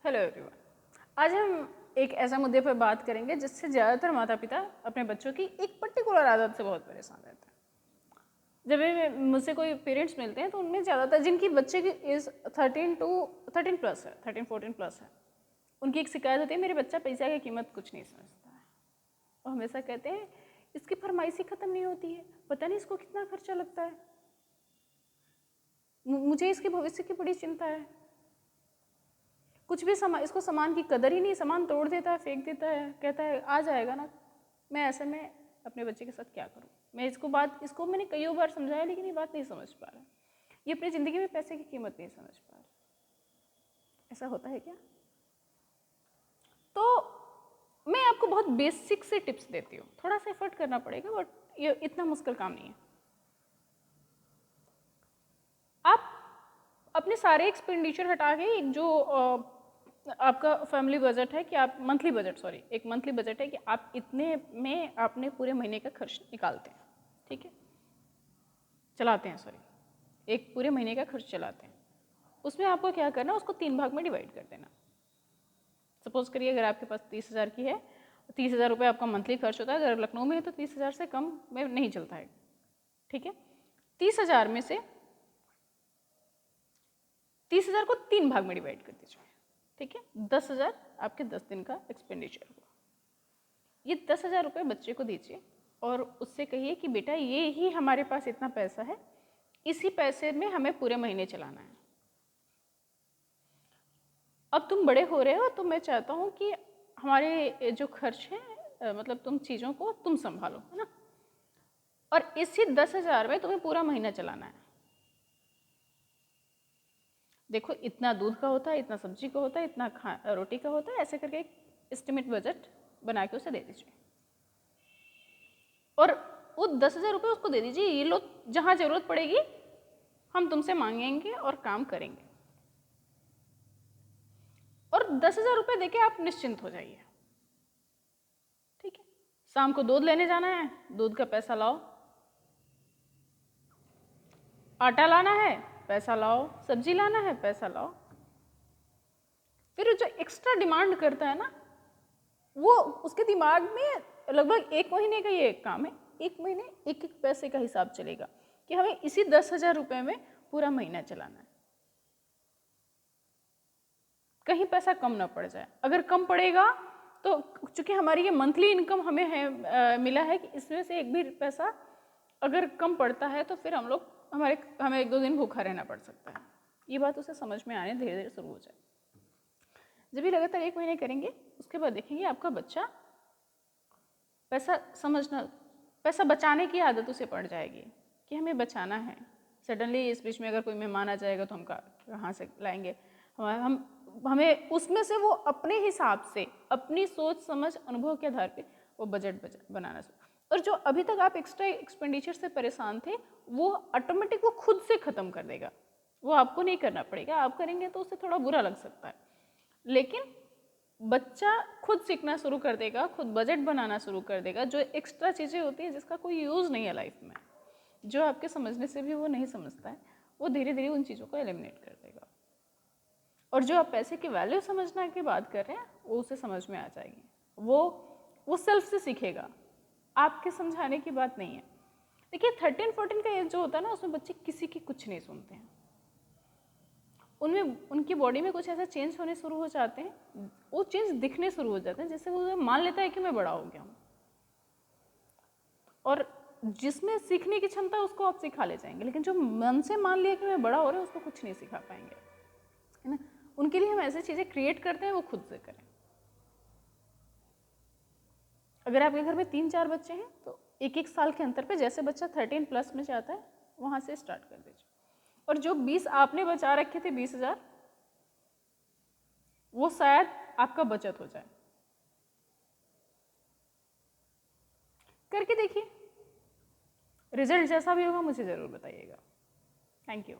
Hello everyone. आज हम एक ऐसा मुद्दे पर बात करेंगे जिससे ज़्यादातर माता पिता अपने बच्चों की एक पर्टिकुलर आदत से बहुत परेशान रहते हैं। जब भी मुझसे कोई पेरेंट्स मिलते हैं तो उनमें ज़्यादातर जिनकी बच्चे की एज 13 प्लस है, 13-14 प्लस है, उनकी एक शिकायत होती है, मेरे बच्चा पैसा की कीमत कुछ नहीं समझता है। वो हमेशा कहते हैं इसकी फरमाइश ही ख़त्म नहीं होती है, पता नहीं इसको कितना खर्चा लगता है, मुझे इसके भविष्य की बड़ी चिंता है। कुछ भी इसको सामान की कदर ही नहीं, सामान तोड़ देता है, फेंक देता है, कहता है आ जाएगा ना। मैं ऐसे में अपने बच्चे के साथ क्या करूं? मैं इसको मैंने कई बार समझाया लेकिन ये बात नहीं समझ पा रहा। ये अपनी ज़िंदगी में पैसे की कीमत नहीं समझ पा रहा। ऐसा होता है क्या? तो मैं आपको बहुत बेसिक से टिप्स देती हूँ, थोड़ा सा एफर्ट करना पड़ेगा बट ये इतना मुश्किल काम नहीं है। आप अपने सारे एक्सपेंडिचर हटा के एक जो आपका फैमिली बजट है कि आप मंथली बजट है कि आप इतने में आपने पूरे महीने का खर्च निकालते हैं, ठीक है, चलाते हैं, एक पूरे महीने का खर्च चलाते हैं। उसमें आपको क्या करना है, उसको 3 भाग में डिवाइड कर देना। सपोज करिए अगर आपके पास 30,000 की है, 30,000 रुपये आपका मंथली खर्च होता है। अगर लखनऊ में है तो 30,000 से कम में नहीं चलता है, ठीक है। 30,000 में से 30,000 को 3 भाग में डिवाइड कर दीजिए, ठीक है। 10,000 आपके 10 दिन का एक्सपेंडिचर हुआ। ये 10,000 रुपये बच्चे को दीजिए और उससे कहिए कि बेटा ये ही हमारे पास इतना पैसा है, इसी पैसे में हमें पूरे महीने चलाना है। अब तुम बड़े हो रहे हो तो मैं चाहता हूँ कि हमारे जो खर्च हैं मतलब तुम चीज़ों को तुम संभालो, है ना, और इसी 10,000 में तुम्हें पूरा महीना चलाना है। देखो इतना दूध का होता है, इतना सब्जी का होता है, इतना रोटी का होता है, ऐसे करके एक एस्टिमेट बजट बना के उसे दे दीजिए और वो 10,000 रुपये उसको दे दीजिए। ये लो, जहाँ ज़रूरत पड़ेगी हम तुमसे मांगेंगे और काम करेंगे। और 10,000 रुपये देके आप निश्चिंत हो जाइए, ठीक है। शाम को दूध लेने जाना है, दूध का पैसा लाओ, आटा लाना है पैसा लाओ, सब्जी लाना है पैसा लाओ। फिर जो एक्स्ट्रा डिमांड करता है ना, वो उसके दिमाग में लगभग 1 महीने का ये काम है, 1 महीने एक एक पैसे का हिसाब चलेगा कि हमें इसी 10,000 रुपये में पूरा महीना चलाना है, कहीं पैसा कम ना पड़ जाए। अगर कम पड़ेगा तो चूंकि हमारी ये मंथली इनकम हमें है मिला है कि इसमें से एक भी पैसा अगर कम पड़ता है तो फिर हमें 1-2 दिन भूखा रहना पड़ सकता है। ये बात उसे समझ में आने धीरे धीरे शुरू हो जाए। जब भी लगातार 1 महीने करेंगे उसके बाद देखेंगे आपका बच्चा पैसा बचाने की आदत उसे पड़ जाएगी कि हमें बचाना है। सडनली इस बीच में अगर कोई मेहमान आ जाएगा तो हम कहाँ से लाएंगे? हमें उसमें से वो अपने हिसाब से अपनी सोच समझ अनुभव के आधार पे वो बजट बनाना चाहिए। और जो अभी तक आप एक्स्ट्रा एक्सपेंडिचर से परेशान थे वो ऑटोमेटिक वो खुद से ख़त्म कर देगा, वो आपको नहीं करना पड़ेगा। आप करेंगे तो उससे थोड़ा बुरा लग सकता है, लेकिन बच्चा खुद सीखना शुरू कर देगा, खुद बजट बनाना शुरू कर देगा। जो एक्स्ट्रा चीज़ें होती हैं जिसका कोई यूज़ नहीं है लाइफ में, जो आपके समझने से भी वो नहीं समझता है, वो धीरे धीरे उन चीज़ों को एलिमिनेट कर देगा। और जो आप पैसे की वैल्यू समझने की बात कर रहे हैं वो उसे समझ में आ जाएगी। वो सेल्फ से सीखेगा, आपके समझाने की बात नहीं है। देखिए 13-14 का एज जो होता है ना, उसमें बच्चे किसी की कुछ नहीं सुनते हैं। उनमें उनकी बॉडी में कुछ ऐसा चेंज होने शुरू हो जाते हैं, वो चेंज दिखने शुरू हो जाते हैं, जिससे वो मान लेता है कि मैं बड़ा हो गया हूँ। और जिसमें सीखने की क्षमता है उसको आप सिखा ले जाएंगे, लेकिन जो मन से मान लिया कि मैं बड़ा हो रहा हूँ उसको कुछ नहीं सिखा पाएंगे, है ना। उनके लिए हम ऐसी चीज़ें क्रिएट करते हैं वो खुद से करें। अगर आपके घर में 3-4 बच्चे हैं तो 1-1 साल के अंतर पे जैसे बच्चा 13 प्लस में जाता है वहाँ से स्टार्ट कर दीजिए। और जो 20 आपने बचा रखे थे 20,000, वो शायद आपका बचत हो जाए। करके देखिए, रिजल्ट जैसा भी होगा मुझे ज़रूर बताइएगा। Thank you.